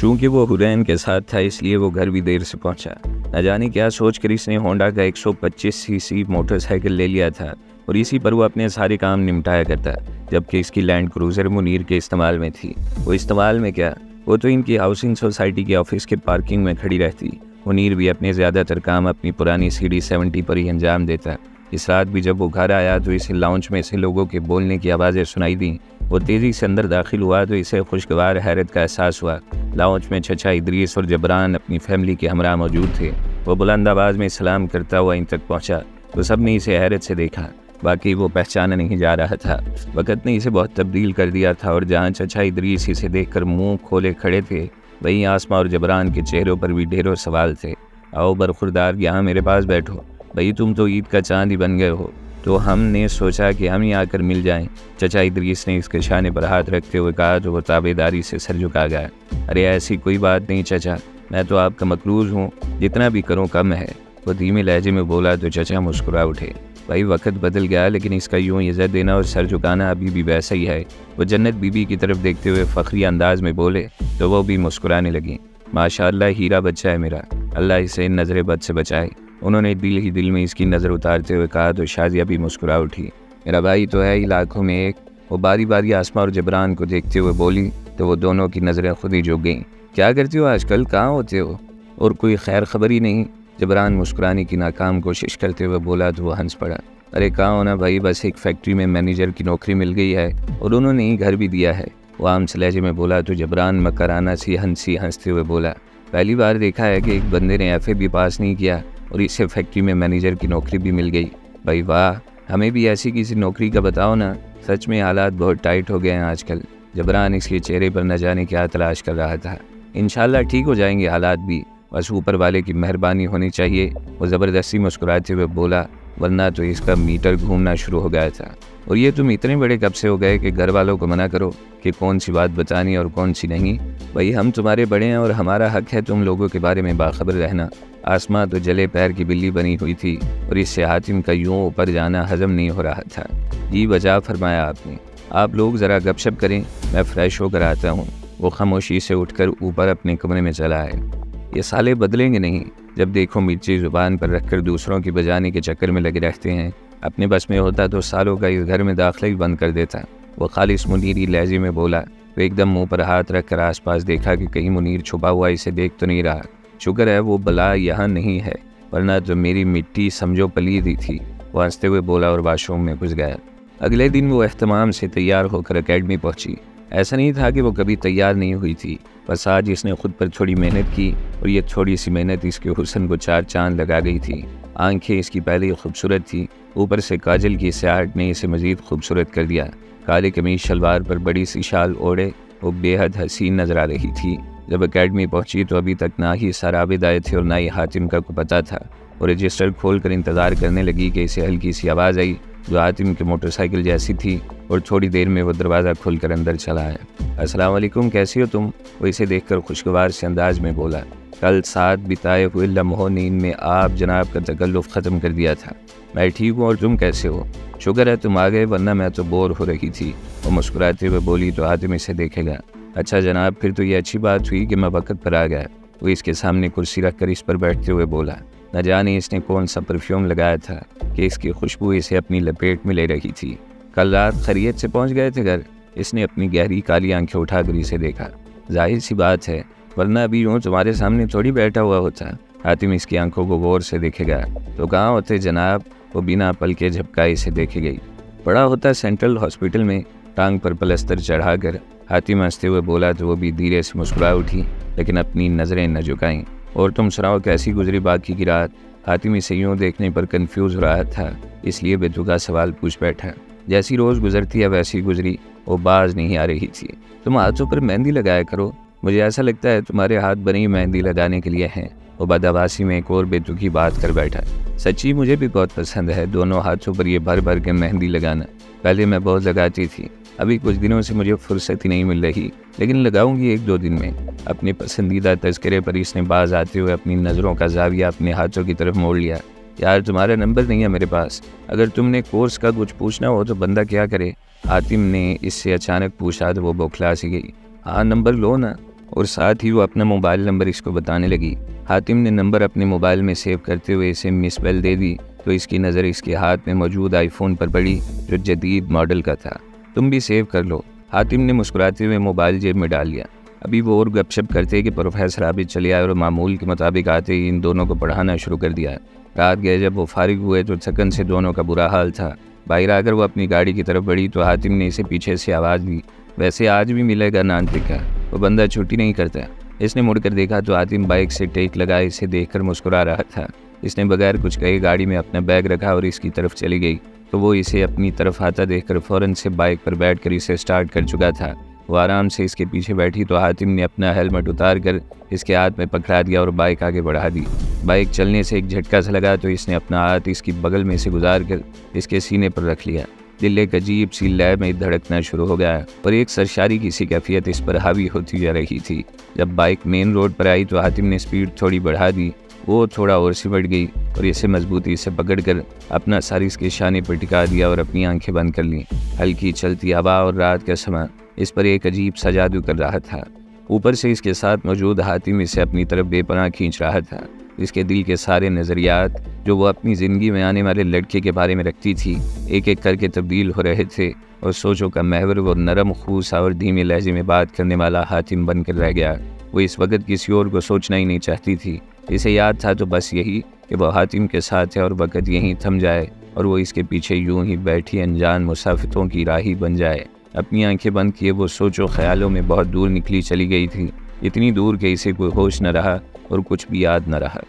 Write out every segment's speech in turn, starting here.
چونکہ وہ حرین کے ساتھ تھا اس لیے وہ گھر بھی دیر سے پہنچا۔ نہ جانے کیا سوچ کر اس نے ہونڈا کا 125 سی سی موٹر سائیکل لے لیا تھا اور اسی پر وہ اپنے سارے کام نمٹایا کرتا، جبکہ اس کی لینڈ کروزر منیر کے استعمال میں تھی۔ وہ استعمال میں کیا، وہ تو ان کی ہاؤسنگ سوسائٹی کے آفس کے پارکنگ میں کھڑی رہتی۔ منیر بھی اپنے زیادہ تر کام اپنی پرانی CD70 پر ہی انجام دیتا۔ اس رات بھی جب وہ گھر آیا تو اسے لاؤنج میں سے لوگوں کے بولنے کی آوازیں سنائی دیں۔ وہ تیزی سے اندر داخل ہوا تو اسے خوشگوار حیرت کا احساس ہوا۔ لاؤنج میں چچا ادریس اور جبران اپنی فیملی کے ہمراہ موجود تھے۔ وہ بلند آواز میں سلام کرتا ہوا ان تک پہنچا تو سب نے اسے حیرت سے دیکھا۔ باقی وہ پہچانا نہیں جا رہا تھا۔ وقت نے اسے بہت تبدیل کر دیا تھا اور جہاں چچا ادریس اسے دیکھ کر منہ کھولے کھڑے تھے، وہیں آسما اور جبران کے چہروں پر بھی ڈھیروں سوال تھے۔ آؤ برخوردار، یہاں میرے پاس بیٹھو۔ بھئی تم تو عید کا چاند ہی بن گئے ہو، تو ہم نے سوچا کہ ہم ہی آ کر مل جائیں۔ چچا ادریس نے اس کے شانے پر ہاتھ رکھتے ہوئے کہا تو وہ تابعداری سے سر جھکا گیا۔ ارے ایسی کوئی بات نہیں چچا، میں تو آپ کا مقروض ہوں، جتنا بھی کروں کم ہے۔ وہ دھیمے لہجے میں بولا تو چچا مسکرا اٹھے۔ بھائی وقت بدل گیا لیکن اس کا یوں عزت دینا اور سر جھکانا ابھی بھی ویسا ہی ہے۔ وہ جنت بی بی کی طرف دیکھتے ہوئے فخری انداز میں بولے تو وہ بھی مسکرانے لگیں۔ ماشاءاللہ ہیرا بچہ ہے میرا، اللہ اسے نظر بد سے بچائے۔ انہوں نے دل ہی دل میں اس کی نظر اتارتے ہوئے کہا تو شازیہ بھی مسکرا اٹھی۔ میرا بھائی تو ہے علاقوں میں ایک۔ وہ باری باری آسما اور جبران کو دیکھتے ہوئے بولی تو وہ دونوں کی نظریں خود ہی جھک گئیں۔ کیا کرتے ہو آج کل، کہاں ہوتے ہو؟ اور کوئی خیر خبر ہی نہیں؟ جبران مسکرانے کی ناکام کوشش کرتے ہوئے بولا تو وہ ہنس پڑا۔ ارے کہاں ہونا بھائی، بس ایک فیکٹری میں مینیجر کی نوکری مل گئی ہے اور انہوں نے ہی گھر بھی دیا ہے۔ وہ عام سے لہجے میں بولا تو جبران مکرانہ سی ہنستے ہوئے بولا، پہلی بار دیکھا ہے کہ ایک بندے نے FA بھی پاس نہیں کیا اور اسے فیکٹری میں مینیجر کی نوکری بھی مل گئی۔ بھائی واہ، ہمیں بھی ایسی کسی نوکری کا بتاؤ نا، سچ میں حالات بہت ٹائٹ ہو گئے ہیں آج کل۔ جبران اس کے چہرے پر نہ جانے کیا تلاش کر رہا تھا۔ انشاءاللہ ٹھیک ہو جائیں گے حالات بھی، بس اوپر والے کی مہربانی ہونی چاہیے۔ وہ زبردستی مسکراتے ہوئے بولا، ورنہ تو اس کا میٹر گھومنا شروع ہو گیا تھا۔ اور یہ تم اتنے بڑے کب سے ہو گئے کہ گھر والوں کو منع کرو کہ کون سی بات بتانی اور کون سی نہیں؟ بھائی ہم تمہارے بڑے ہیں اور ہمارا حق ہے تم لوگوں کے بارے میں باخبر رہنا۔ آسما تو جلے پیر کی بلی بنی ہوئی تھی اور اس سے حاتم کا یوں اوپر جانا ہضم نہیں ہو رہا تھا۔ جی بجا فرمایا آپ نے، آپ لوگ ذرا گپ شپ کریں، میں فریش ہو کر آتا ہوں۔ وہ خاموشی سے اٹھ کر اوپر اپنے کمرے میں چلا آئے۔ یہ سالے بدلیں گے نہیں، جب دیکھو مرچی زبان پر رکھ کر دوسروں کی بجانے کے چکر میں لگے رہتے ہیں۔ اپنے بس میں ہوتا تو سالوں کا اس گھر میں داخلہ ہی بند کر دیتا۔ وہ خالص منیری لہجے میں بولا۔ وہ ایک دم منہ پر ہاتھ رکھ کر آس پاس دیکھا کہ کہیں منیر چھپا ہوا اسے دیکھ تو نہیں رہا۔ شکر ہے وہ بلا یہاں نہیں ہے، ورنہ تو میری مٹی سمجھو پلید ہی تھی۔ وہ ہنستے ہوئے بولا اور واش روم میں گھس گیا۔ اگلے دن وہ اہتمام سے تیار ہو کر اکیڈمی پہنچی۔ ایسا نہیں تھا کہ وہ کبھی تیار نہیں ہوئی تھی، بس آج اس نے خود پر تھوڑی محنت کی اور یہ تھوڑی سی محنت اس کے حسن کو 4 چاند لگا گئی تھی۔ آنکھیں اس کی پہلے ہی خوبصورت تھی، اوپر سے کاجل کی سیاہٹ نے اسے مزید خوبصورت کر دیا۔ کالے قمیض شلوار پر بڑی سی شال اوڑھے وہ بے حد حسین نظر آ رہی تھی۔ جب اکیڈمی پہنچی تو ابھی تک نہ ہی سر عابد آئے تھے اور نہ ہی حاتم کا کو پتہ تھا۔ وہ رجسٹر کھول کر انتظار کرنے لگی کہ اسے ہلکی سی آواز آئی جو حاتم کی موٹر سائیکل جیسی تھی، اور تھوڑی دیر میں وہ دروازہ کھول کر اندر چلا آیا۔ السلام علیکم، کیسی ہو تم؟ وہ اسے دیکھ کر خوشگوار سے انداز میں بولا۔ کل ساتھ بتائے ہوئے لمحوں نیند میں آپ جناب کا تکلف ختم کر دیا تھا۔ میں ٹھیک ہوں، اور تم کیسے ہو؟ شکر ہے تم آ گئے، ورنہ میں تو بور ہو رہی تھی۔ وہ مسکراتے ہوئے بولی تو حاتم اسے دیکھے گا۔ اچھا جناب، پھر تو یہ اچھی بات ہوئی کہ میں وقت پر آ گیا۔ وہ اس کے سامنے کرسی رکھ کر اس پر بیٹھتے ہوئے بولا۔ نہ جانے اس نے کون سا پرفیوم لگایا تھا کہ اس کی خوشبو اسے اپنی لپیٹ میں لے رہی تھی۔ کل رات خیریت سے پہنچ گئے تھے گھر؟ اس نے اپنی گہری کالی آنکھیں اٹھا کر اسے دیکھا۔ ظاہر سی بات ہے، ورنہ ابھی یوں تمہارے سامنے تھوڑی بیٹھا ہوا ہوتا۔ حاتم اس کی آنکھوں کو غور سے دیکھے گا۔ تو کہاں ہوتے جناب؟ وہ بنا پل کے جھپکائے اسے دیکھے گئی۔ پڑا ہوتا سینٹرل ہاسپٹل میں، ٹانگ پر پلستر چڑھا کر۔ حاتم ہنستے ہوئے بولا تو وہ بھی دھیرے سے مسکرا اٹھی، لیکن اپنی نظریں نہ جھکائیں۔ اور تم سناؤ کیسی گزری باقی کی رات؟ حاتم اسے یوں دیکھنے پر کنفیوز ہو رہا تھا، اس لیے بےتوقع سوال پوچھ بیٹھا۔ جیسی روز گزرتی ہے ویسی گزری، وہ باز نہیں آ رہی تھی۔ تم ہاتھوں پر مہندی لگایا کرو، مجھے ایسا لگتا ہے تمہارے ہاتھ بنی مہندی لگانے کے لیے ہیں۔ وہ بدحواسی میں ایک اور بےتوقی بات کر بیٹھا۔ سچی مجھے بھی بہت پسند ہے دونوں ہاتھوں پر یہ بھر بھر کے مہندی لگانا۔ پہلے میں بہت لگاتی تھی، ابھی کچھ دنوں سے مجھے فرصت ہی نہیں مل رہی، لیکن لگاؤں گی 1-2 دن میں۔ اپنے پسندیدہ تذکرے پر اس نے باز آتے ہوئے اپنی نظروں کا زاویہ اپنے ہاتھوں کی طرف موڑ لیا۔ یار تمہارا نمبر نہیں ہے میرے پاس، اگر تم نے کورس کا کچھ پوچھنا ہو تو بندہ کیا کرے؟ حاتم نے اس سے اچانک پوچھا تو وہ بوکھلا سی گئی۔ ہاں نمبر لو نا۔ اور ساتھ ہی وہ اپنا موبائل نمبر اس کو بتانے لگی۔ حاتم نے نمبر اپنے موبائل میں سیو کرتے ہوئے اسے مس بیل دے دی تو اس کی نظر اس کے ہاتھ میں موجود آئی فون پر پڑی جو جدید ماڈل کا تھا۔ تم بھی سیو کر لو، حاتم نے مسکراتے ہوئے موبائل جیب میں ڈال لیا۔ ابھی وہ اور گپ شپ کرتے کہ پروفیسر عابد چلے آئے اور معمول کے مطابق آتے ہی ان دونوں کو پڑھانا شروع کر دیا۔ رات گئے جب وہ فارغ ہوئے تو تھکن سے دونوں کا برا حال تھا۔ باہر آ کر وہ اپنی گاڑی کی طرف بڑھی تو حاتم نے اسے پیچھے سے آواز دی، ویسے آج بھی ملے گا نانتک کا، وہ بندہ چھٹی نہیں کرتا۔ اس نے مڑ کر دیکھا تو حاتم بائک سے ٹیک لگائے اسے دیکھ کر مسکرا رہا تھا۔ اس نے بغیر کچھ کہے گاڑی میں اپنا بیگ رکھا اور اس کی طرف چلی گئی تو وہ اسے اپنی طرف آتا دیکھ کر فوراً سے بائک پر بیٹھ کر اسے سٹارٹ کر چکا تھا۔ وہ آرام سے اس کے پیچھے بیٹھی تو حاتم نے اپنا ہیلمٹ اتار کر اس کے ہاتھ میں پکڑا دیا اور بائک آگے بڑھا دی۔ بائک چلنے سے ایک جھٹکا سا لگا تو اس نے اپنا ہاتھ اس کی بغل میں سے گزار کر اس کے سینے پر رکھ لیا۔ دل ایک عجیب سی لے میں دھڑکنا شروع ہو گیا اور ایک سرشاری کی سی کیفیت اس پر حاوی ہوتی جا رہی تھی۔ جب بائک مین روڈ پر آئی تو حاتم نے سپیڈ تھوڑی بڑھا دی۔ وہ تھوڑا اور سمٹ گئی اور اسے مضبوطی سے پکڑ کر اپنا سر اس کے شانے پر ٹکا دیا اور اپنی آنکھیں بند کر لیں۔ ہلکی چلتی ہوا اور رات کا سماں اس پر ایک عجیب سا جادو کر رہا تھا۔ اوپر سے اس کے ساتھ موجود حاتم اسے اپنی طرف بے پناہ کھینچ رہا تھا۔ اس کے دل کے سارے نظریات جو وہ اپنی زندگی میں آنے والے لڑکے کے بارے میں رکھتی تھی ایک ایک کر کے تبدیل ہو رہے تھے اور سوچوں کا محور وہ نرم خوسا اور دھیمے لہجے میں بات کرنے والا حاتم بن کر رہ گیا۔ وہ اس وقت کسی اور کو سوچنا ہی نہیں چاہتی تھی۔ اسے یاد تھا تو بس یہی کہ وہ حاتم کے ساتھ ہے اور وقت یہیں تھم جائے اور وہ اس کے پیچھے یوں ہی بیٹھی انجان مسافتوں کی راہی بن جائے۔ اپنی آنکھیں بند کیے وہ سوچوں خیالوں میں بہت دور نکلی چلی گئی تھی، اتنی دور کہ اسے کوئی ہوش نہ رہا اور کچھ بھی یاد نہ رہا۔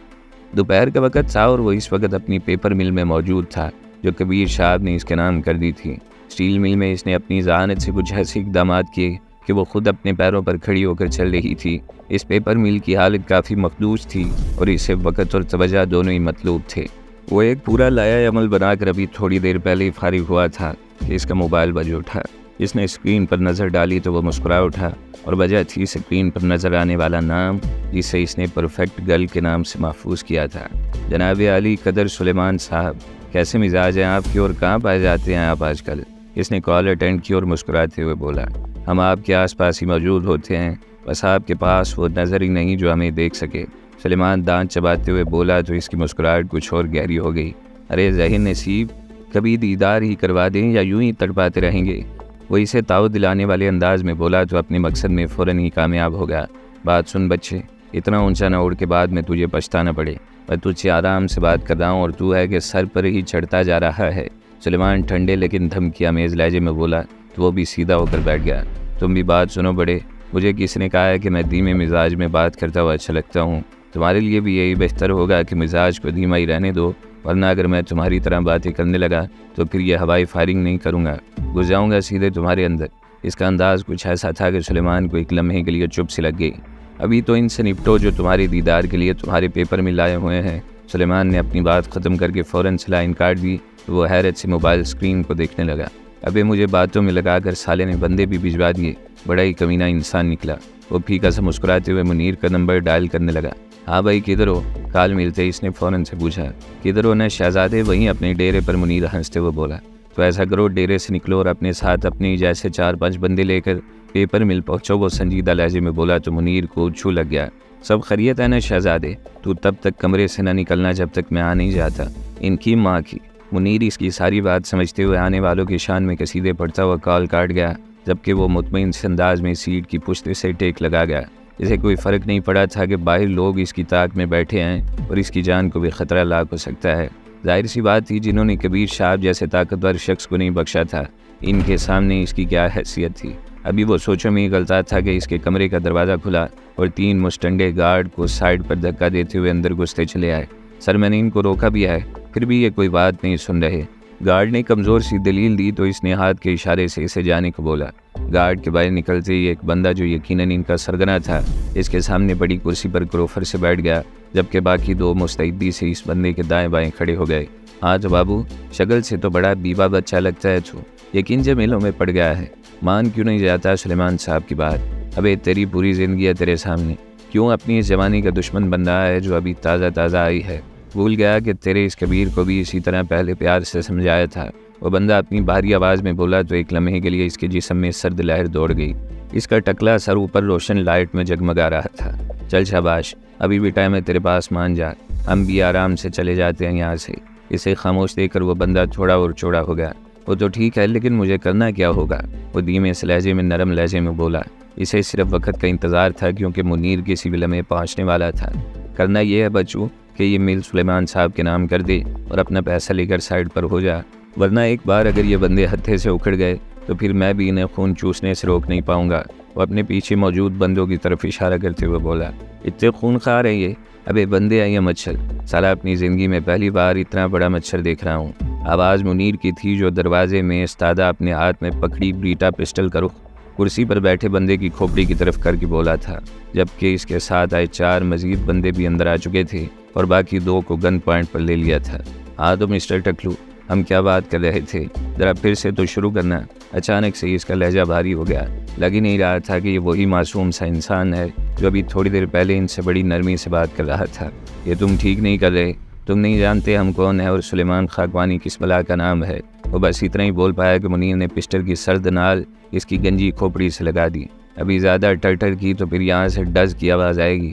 دوپہر کا وقت تھا اور وہ اس وقت اپنی پیپر مل میں موجود تھا جو کبیر صاحب نے اس کے نام کر دی تھی۔ اسٹیل مل میں اس نے اپنی ذہانت سے کچھ ایسے اقدامات کیے کہ وہ خود اپنے پیروں پر کھڑی ہو کر چل رہی تھی۔ اس پیپر مل کی حالت کافی مخدوش تھی اور اسے وقت اور توجہ دونوں ہی مطلوب تھے۔ وہ ایک پورا لایا عمل بنا کر ابھی تھوڑی دیر پہلے ہی فارغ ہوا تھا کہ اس کا موبائل بج اٹھا۔ اس نے اسکرین پر نظر ڈالی تو وہ مسکرا اٹھا اور وجہ تھی اسکرین پر نظر آنے والا نام جسے اس نے پرفیکٹ گرل کے نام سے محفوظ کیا تھا۔ جناب علی قدر سلیمان صاحب، کیسے مزاج ہیں آپ کے اور کہاں پائے جاتے ہیں آپ آج کل؟ اس نے کال اٹینڈ کی اور مسکراتے ہوئے بولا، ہم آپ کے آس پاس ہی موجود ہوتے ہیں، بس آپ کے پاس وہ نظر ہی نہیں جو ہمیں دیکھ سکے۔ سلیمان دانت چباتے ہوئے بولا تو اس کی مسکراہٹ کچھ اور گہری ہو گئی۔ ارے ذہن نصیب، کبھی دیدار ہی کروا دیں یا یوں ہی تڑپاتے رہیں گے؟ وہ اسے تعاون دلانے والے انداز میں بولا تو اپنے مقصد میں فوراً ہی کامیاب ہو گیا۔ بات سن بچے، اتنا اونچا نہ اڑ کے بعد میں تجھے پچھتانا پڑے۔ میں تجھ سے آرام سے بات کر رہا ہوں اور تو ہے کہ سر پر ہی چڑھتا جا رہا ہے۔ سلیمان ٹھنڈے لیکن دھمکی آمیز لہجے میں بولا تو وہ بھی سیدھا ہو کر بیٹھ گیا۔ تم بھی بات سنو بڑے، مجھے کسی نے کہا ہے کہ میں دھیمے مزاج میں بات کرتا ہوا اچھا لگتا ہوں۔ تمہارے لیے بھی یہی بہتر ہوگا کہ مزاج کو دھیما ہی رہنے دو، ورنہ اگر میں تمہاری طرح باتیں کرنے لگا تو پھر یہ ہوائی فائرنگ نہیں کروں گا، گھس جاؤں گا سیدھے تمہارے اندر۔ اس کا انداز کچھ ایسا تھا کہ سلیمان کو ایک لمحے کے لیے چپ سی لگ گئی۔ ابھی تو ان سے نپٹو جو تمہارے دیدار کے لیے تمہارے پیپر میں لائے ہوئے ہیں۔ سلیمان نے اپنی بات ختم کر کے فوراً سے لائن کاٹ دی تو وہ حیرت سے موبائل اسکرین کو دیکھنے لگا۔ ابھی مجھے باتوں میں لگا کر سالے نے بندے بھی بھجوا دیے، بڑا ہی کمینہ انسان نکلا۔ وہ پھیکا سا مسکراتے ہوئے منیر کا نمبر ڈائل کرنے لگا۔ ہاں بھائی کدھر ہو؟ کال ملتے اس نے فوراً سے پوچھا۔ کدھر ہو نا شہزادے؟ وہیں اپنے ڈیرے پر منیر ہنستے ہوئے بولا۔ تو ایسا کرو ڈیرے سے نکلو اور اپنے ساتھ اپنے جیسے 4-5 بندے لے کر پیپر مل پہنچو، وہ سنجیدہ لہجے میں بولا تو منیر کو چھو لگ گیا۔ سب خیریت ہے نا شہزادے؟ تو تب تک کمرے سے نہ نکلنا جب تک میں آ نہیں جاتا۔ ان کی ماں کی۔ منیر اس کی ساری بات سمجھتے ہوئے آنے والوں کی شان میں قصیدے پڑھتا ہوا کال کاٹ گیا، جبکہ وہ مطمئن سے انداز میں سیٹ کی پشت سے ٹیک لگا گیا۔ اسے کوئی فرق نہیں پڑا تھا کہ باہر لوگ اس کی طاق میں بیٹھے ہیں اور اس کی جان کو بھی خطرہ لاحق ہو سکتا ہے۔ ظاہر سی بات تھی جنہوں نے کبیر صاحب جیسے طاقتور شخص کو نہیں بخشا تھا، ان کے سامنے اس کی کیا حیثیت تھی۔ ابھی وہ سوچوں میں غلطا تھا کہ اس کے کمرے کا دروازہ کھلا اور 3 مستنڈے گارڈ کو سائڈ پر دھکا دیتے ہوئے اندر گھستے چلے آئے۔ سر میں نے ان کو روکا بھی ہے، پھر بھی یہ کوئی بات نہیں سن رہے۔ گارڈ نے کمزور سی دلیل دی تو اس نے ہاتھ کے اشارے سے اسے جانے کو بولا۔ گارڈ کے باہر نکلتے ہی ایک بندہ جو یقیناً ان کا سرگنا تھا اس کے سامنے بڑی کرسی پر کروفر سے بیٹھ گیا، جبکہ باقی 2 مستعدی سے اس بندے کے دائیں بائیں کھڑے ہو گئے۔ ہاں تو بابو، شکل سے تو بڑا بیوہ بچہ لگتا ہے تو یقین جمیلوں میں پڑ گیا ہے۔ مان کیوں نہیں جاتا سلیمان صاحب کی بات؟ ابے تیری پوری زندگی ہے تیرے سامنے، کیوں اپنی اس جوانی کا دشمن بن رہا ہے جو ابھی تازہ آئی ہے؟ بھول گیا کہ تیرے اس کبیر کو بھی اسی طرح پہلے پیار سے سمجھایا تھا۔ وہ بندہ اپنی بھاری آواز میں بولا تو ایک لمحے کے لیے اس کے جسم میں سرد لہر دوڑ گئی۔ اس کا ٹکلا سر اوپر روشن لائٹ میں جگمگا رہا تھا۔ چل شاباش، ابھی بھی ٹائم ہے تیرے پاس، مان جا، ہم بھی آرام سے چلے جاتے ہیں یہاں سے۔ اسے خاموش دیکھ کر وہ بندہ تھوڑا اور چوڑا ہو گیا۔ وہ تو ٹھیک ہے، لیکن مجھے کرنا کیا ہوگا؟ وہ دھیمے سے لہجے میں نرم لہجے میں بولا۔ اسے صرف وقت کا انتظار تھا، کیونکہ منیر کسی بھی لمحے پہنچنے والا تھا۔ کرنا یہ ہے بچوں کہ یہ میل سلیمان صاحب کے نام کر دے اور اپنا پیسہ لے کر سائڈ پر ہو جا، ورنہ ایک بار اگر یہ بندے ہتھے سے اکھڑ گئے تو پھر میں بھی انہیں خون چوسنے سے روک نہیں پاؤں گا۔ وہ اپنے پیچھے موجود بندوں کی طرف اشارہ کرتے ہوئے بولا۔ اتنے خون خار ہیں یہ؟ ابے بندے ہیں یا مچھر؟ سالہ اپنی زندگی میں پہلی بار اتنا بڑا مچھر دیکھ رہا ہوں۔ آواز منیر کی تھی، جو دروازے میں استادہ اپنے ہاتھ میں پکڑی بریٹا پسٹل کا رخ کرسی پر بیٹھے بندے کی کھوپڑی کی طرف کر کے بولا تھا، جبکہ اس کے ساتھ آئے 4 مزید بندے بھی اندر آ چکے تھے اور باقی 2 کو گن پوائنٹ پر لے لیا تھا۔ ہاں تو مسٹر ٹکلو، ہم کیا بات کر رہے تھے؟ ذرا پھر سے تو شروع کرنا۔ اچانک سے اس کا لہجہ بھاری ہو گیا۔ لگ ہی نہیں رہا تھا کہ یہ وہی معصوم سا انسان ہے جو ابھی تھوڑی دیر پہلے ان سے بڑی نرمی سے بات کر رہا تھا۔ یہ تم ٹھیک نہیں کر رہے، تم نہیں جانتے ہم کون ہیں اور سلیمان خاکوانی کس بلا کا نام ہے۔ وہ بس اتنا ہی بول پایا کہ منیر نے پسٹل کی سرد نال اس کی گنجی کھوپڑی سے لگا دی۔ ابھی زیادہ ٹر کی تو پھر یہاں سے ڈز کی آواز آئے گی۔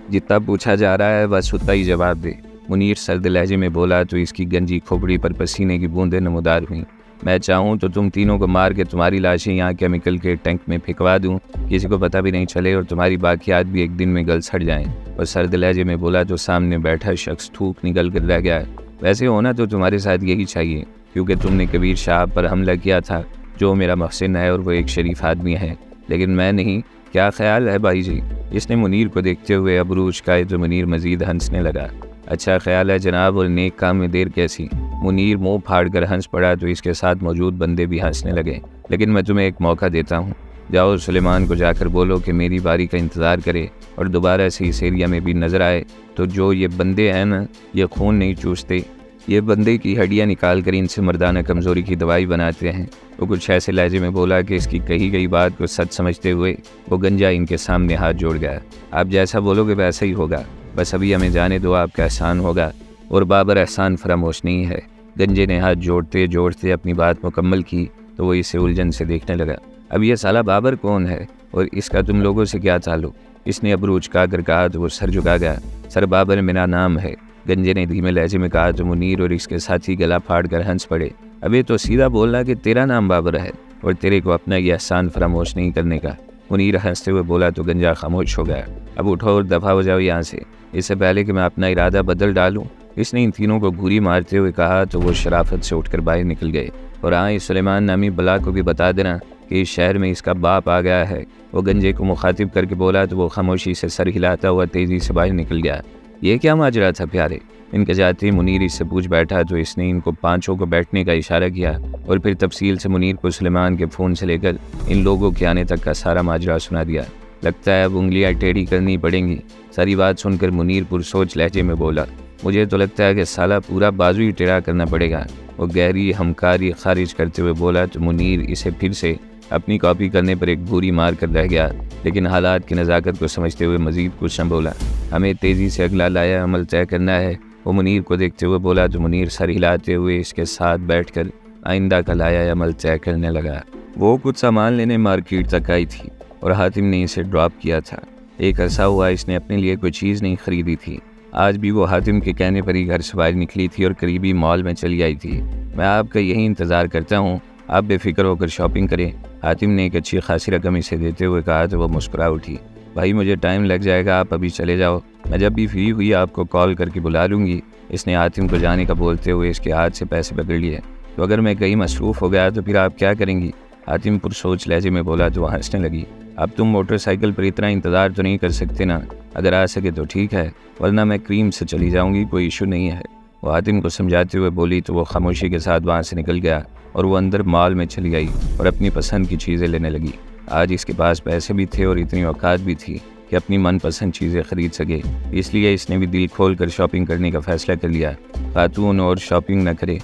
جتنا پوچھا جا رہا ہے بس اتنا ہی جواب دے، منیر سرد لہجے میں بولا تو اس کی گنجی کھوپڑی پر پسینے کی بوندیں نمودار ہوئیں۔ میں چاہوں تو تم تینوں کو مار کے تمہاری لاشیں یہاں کیمیکل کے ٹینک میں پھینکوا دوں، کسی کو پتہ بھی نہیں چلے اور تمہاری باقیات بھی ایک دن میں گل سڑ جائیں۔ اور سرد لہجے میں بولا تو سامنے بیٹھا شخص تھوک نکل کر رہ گیا۔ ویسے ہونا تو تمہارے ساتھ یہی چاہیے، کیونکہ تم نے کبیر شاہ پر حملہ کیا تھا، جو میرا محسن ہے اور وہ ایک شریف آدمی ہے، لیکن میں نہیں۔ کیا خیال ہے بھائی جی؟ اس نے منیر کو دیکھتے ہوئے ابرو اچکائے تو منیر مزید ہنسنے لگا۔ اچھا خیال ہے جناب، اور نیک کام میں دیر کیسی؟ منیر منہ پھاڑ کر ہنس پڑا تو اس کے ساتھ موجود بندے بھی ہنسنے لگے۔ لیکن میں تمہیں ایک موقع دیتا ہوں، جاؤ سلیمان کو جا کر بولو کہ میری باری کا انتظار کرے، اور دوبارہ سے اس ایریا میں بھی نظر آئے تو جو یہ بندے ہیں نا، یہ خون نہیں چوستے، یہ بندے کی ہڈیاں نکال کر ان سے مردانہ کمزوری کی دوائی بناتے ہیں۔ وہ کچھ ایسے لہجے میں بولا کہ اس کی کہی گئی بات کو سچ سمجھتے ہوئے وہ گنجا ان کے سامنے ہاتھ جوڑ گیا۔ آپ جیسا بولو گے ویسا ہی ہوگا، بس ابھی ہمیں جانے دو، آپ کا احسان ہوگا، اور بابر احسان فراموش نہیں ہے۔ گنجے نے ہاتھ جوڑتے جوڑتے اپنی بات مکمل کی تو وہ اسے الجھن سے دیکھنے لگا۔ اب یہ سالہ بابر کون ہے اور اس کا تم لوگوں سے کیا تعلق؟ اس نے ابرو اچکا کر کہا تو وہ سر جھکا گیا۔ سر بابر میرا نام ہے، گنجے نے دھیمے لہجے میں کہا تو منیر اور اس کے ساتھی گلا پھاڑ کر ہنس پڑے۔ ابھی تو سیدھا بولنا کہ تیرا نام بابر ہے اور تیرے کو اپنا یہ احسان فراموش نہیں کرنے کا۔ منیر ہنستے ہوئے بولا تو گنجا خاموش ہو گیا۔ اب اٹھو اور دفع ہو جاؤ یہاں سے، اس سے پہلے کہ میں اپنا ارادہ بدل ڈالوں، اس نے ان تینوں کو گھوری مارتے ہوئے کہا تو وہ شرافت سے اٹھ کر باہر نکل گئے۔ اور ہاں، اس سلیمان نامی بلا کو بھی بتا دینا کہ اس شہر میں اس کا باپ آ گیا ہے۔ وہ گنجے کو مخاطب کر کے بولا تو وہ خاموشی سے سر ہلاتا ہوا تیزی سے باہر نکل گیا۔ یہ کیا ماجرا تھا پیارے؟ ان کے جاتے ہی منیر اس سے پوچھ بیٹھا تو اس نے ان کو 5 کو بیٹھنے کا اشارہ کیا اور پھر تفصیل سے منیر کو سلیمان کے فون سے لے کر ان لوگوں کے آنے تک کا سارا ماجرا سنا دیا۔ لگتا ہے اب انگلیاں ٹیڑھی کرنی پڑیں گی۔ ساری بات سن کر منیر پرسوچ لہجے میں بولا، مجھے تو لگتا ہے کہ سالہ پورا بازو ہی ٹیڑھا کرنا پڑے گا۔ وہ گہری ہمکاری خارج کرتے ہوئے بولا تو منیر اسے پھر سے اپنی کاپی کرنے پر ایک بھوری مار کر رہ گیا، لیکن حالات کی نزاکت کو سمجھتے ہوئے مزید کچھ نہ بولا۔ ہمیں تیزی سے اگلا لایا عمل طے کرنا ہے، وہ منیر کو دیکھتے ہوئے بولا تو منیر سر ہلاتے ہوئے اس کے ساتھ بیٹھ کر آئندہ کا لایا عمل طے کرنے لگا۔ وہ کچھ سامان لینے مارکیٹ تک آئی تھی اور حاتم نے اسے ڈراپ کیا تھا۔ ایک عرصہ ہوا اس نے اپنے لیے کوئی چیز نہیں خریدی تھی۔ آج بھی وہ حاتم کے کہنے پر ہی گھر سے باہر نکلی تھی اور قریبی مال میں چلی آئی تھی۔ میں آپ کا یہی انتظار کرتا ہوں، آپ بے فکر ہو کر شاپنگ کریں، حاتم نے ایک اچھی خاصی رقم اسے دیتے ہوئے کہا تو وہ مسکرا اٹھی۔ بھائی مجھے ٹائم لگ جائے گا، آپ ابھی چلے جاؤ، میں جب بھی فری ہوئی آپ کو کال کر کے بلا لوں گی۔ اس نے حاتم کو جانے کا بولتے ہوئے اس کے ہاتھ سے پیسے پکڑ لیے۔ تو اگر میں کہیں مصروف ہو گیا تو پھر آپ کیا کریں گی؟ حاتم پرسوچ لہجے میں بولا تو وہ ہنسنے لگی۔ اب تم موٹر سائیکل پر اتنا انتظار تو نہیں کر سکتے نا؟ اگر آ سکے تو ٹھیک ہے، ورنہ میں کریم سے چلی جاؤں گی، کوئی ایشو نہیں ہے۔ وہ حاتم کو سمجھاتے ہوئے بولی تو وہ خاموشی کے ساتھ وہاں سے نکل گیا اور وہ اندر مال میں چلی گئی اور اپنی پسند کی چیزیں لینے لگی۔ آج اس کے پاس پیسے بھی تھے اور اتنی اوقات بھی تھی کہ اپنی من پسند چیزیں خرید سکے، اس لیے اس نے بھی دل کھول کر شاپنگ کرنے کا فیصلہ کر لیا۔ خاتون اور شاپنگ نہ کرے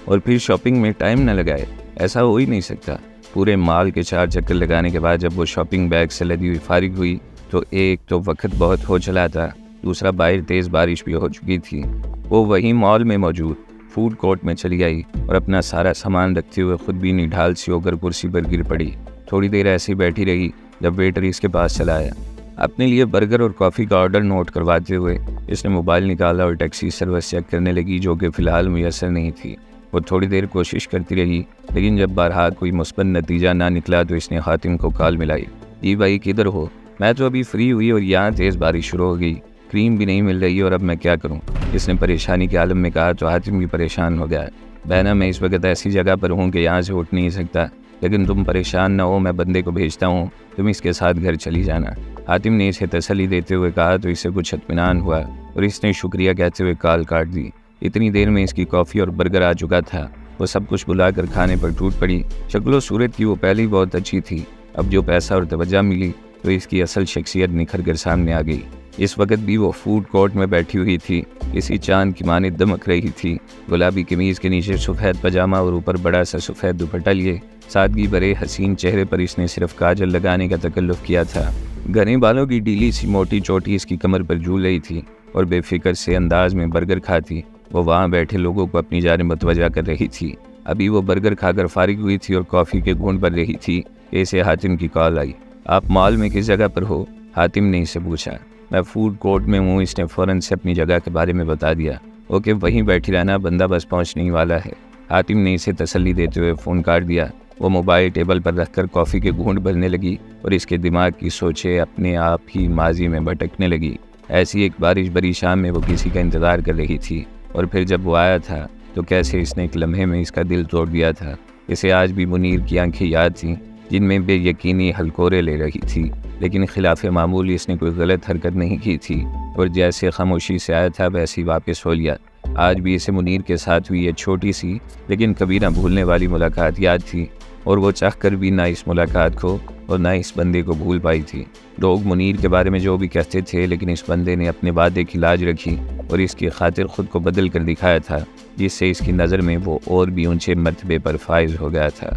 اور پھر شاپنگ میں ٹائم نہ لگائے، ایسا ہو ہی نہیں سکتا۔ پورے مال کے 4 چکر لگانے کے بعد جب وہ شاپنگ بیگ سے لدی ہوئی فارغ ہوئی تو ایک تو وقت بہت ہو چلا تھا، دوسرا باہر تیز بارش بھی ہو چکی تھی۔ وہ وہیں مال میں موجود فوڈ کورٹ میں چلی آئی اور اپنا سارا سامان رکھتے ہوئے خود بھی نڈھال سی ہو کر کرسی پر گر پڑی۔ تھوڑی دیر ایسے ہی بیٹھی رہی جب ویٹر اس کے پاس چلا آیا۔ اپنے لیے برگر اور کافی کا آرڈر نوٹ کرواتے ہوئے اس نے موبائل نکالا اور ٹیکسی سروس چیک کرنے لگی، جو کہ فی الحال میسر نہیں تھی۔ وہ تھوڑی دیر کوشش کرتی رہی، لیکن جب بہرحال کوئی مثبت نتیجہ نہ نکلا تو اس نے حاتم کو کال ملائی۔ جی بھائی کدھر ہو؟ میں تو ابھی فری ہوئی اور یہاں تیز بارش شروع ہو گئی، کریم بھی نہیں مل رہی اور اب میں کیا کروں؟ اس نے پریشانی کے عالم میں کہا تو حاتم بھی پریشان ہو گیا۔ بہنا میں اس وقت ایسی جگہ پر ہوں کہ یہاں سے اٹھ نہیں سکتا، لیکن تم پریشان نہ ہو، میں بندے کو بھیجتا ہوں، تم اس کے ساتھ گھر چلی جانا۔ حاتم نے اسے تسلی دیتے ہوئے کہا تو اسے کچھ اطمینان ہوا اور اس نے شکریہ کہتے ہوئے کال کاٹ دی۔ اتنی دیر میں اس کی کافی اور برگر آ چکا تھا۔ وہ سب کچھ بلا کر کھانے پر ٹوٹ پڑی۔ شکل و صورت کی وہ پہلے ہی بہت اچھی تھی، اب جو پیسہ اور توجہ ملی تو اس کی اصل شخصیت نکھر کر سامنے آ گئی۔ اس وقت بھی وہ فوڈ کورٹ میں بیٹھی ہوئی تھی، کسی چاند کی مانند دمک رہی تھی۔ گلابی قمیض کے نیچے سفید پاجامہ اور اوپر بڑا سا سفید دوپٹہ لیے سادگی بھرے حسین چہرے پر اس نے صرف کاجل لگانے کا تکلف کیا تھا۔ گھنے بالوں کی ڈھیلی سی موٹی چوٹی اس کی کمر پر جھول رہی تھی اور بے فکر سے انداز میں برگر کھاتی وہ وہاں بیٹھے لوگوں کو اپنی جانب متوجہ کر رہی تھی۔ ابھی وہ برگر کھا کر فارغ ہوئی تھی اور کافی کے گھونٹ بھر رہی تھی کہ اسے حاتم کی کال آئی۔ آپ مال میں کس جگہ پر ہو؟ حاتم نے اسے پوچھا۔ میں فوڈ کورٹ میں ہوں، اس نے فوراً سے اپنی جگہ کے بارے میں بتا دیا۔ اوکے وہیں بیٹھی رہنا، بندہ بس پہنچنے ہی والا ہے۔ حاتم نے اسے تسلی دیتے ہوئے فون کاٹ دیا۔ وہ موبائل ٹیبل پر رکھ کر کافی کے گھونٹ بھرنے لگی اور اس کے دماغ کی سوچیں اپنے آپ ہی ماضی میں بھٹکنے لگی۔ ایسی ایک بارش بھری شام میں وہ کسی کا انتظار کر رہی تھی، اور پھر جب وہ آیا تھا تو کیسے اس نے ایک لمحے میں اس کا دل توڑ دیا تھا۔ اسے آج بھی منیر کی آنکھیں یاد تھیں جن میں بے یقینی ہلکورے لے رہی تھی، لیکن خلاف معمول اس نے کوئی غلط حرکت نہیں کی تھی اور جیسے خاموشی سے آیا تھا ویسے ہی واپس ہو لیا۔ آج بھی اسے منیر کے ساتھ ہوئی یہ چھوٹی سی لیکن کبھی نہ بھولنے والی ملاقات یاد تھی، اور وہ چاہ کر بھی نہ اس ملاقات کو اور نہ اس بندے کو بھول پائی تھی۔ لوگ منیر کے بارے میں جو بھی کہتے تھے، لیکن اس بندے نے اپنے وعدے کی لاج رکھی اور اس کی خاطر خود کو بدل کر دکھایا تھا، جس سے اس کی نظر میں وہ اور بھی اونچے مرتبے پر فائز ہو گیا تھا۔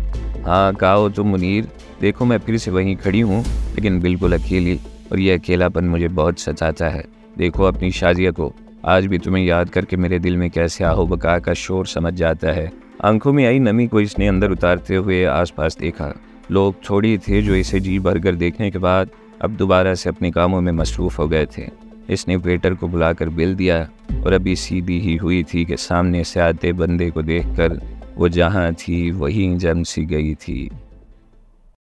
ہاں کہو تم منیر، دیکھو میں پھر سے وہیں کھڑی ہوں، لیکن بالکل اکیلی، اور یہ اکیلا پن مجھے بہت ستاتا ہے۔ دیکھو اپنی شازیہ کو، آج بھی تمہیں یاد کر کے میرے دل میں کیسے آہو بکا کا شور سمجھ جاتا ہے۔ آنکھوں میں آئی نمی کو اس نے اندر اتارتے ہوئے آس پاس دیکھا۔ لوگ تھوڑی تھے جو اسے جی بھر کر دیکھنے کے بعد اب دوبارہ سے اپنے کاموں میں مصروف ہو گئے تھے۔ اس نے ویٹر کو بلا کر بل دیا اور ابھی سیدھی ہی ہوئی تھی کہ سامنے سے آتے بندے کو دیکھ کر وہ جہاں تھی وہیں جم سی گئی تھی۔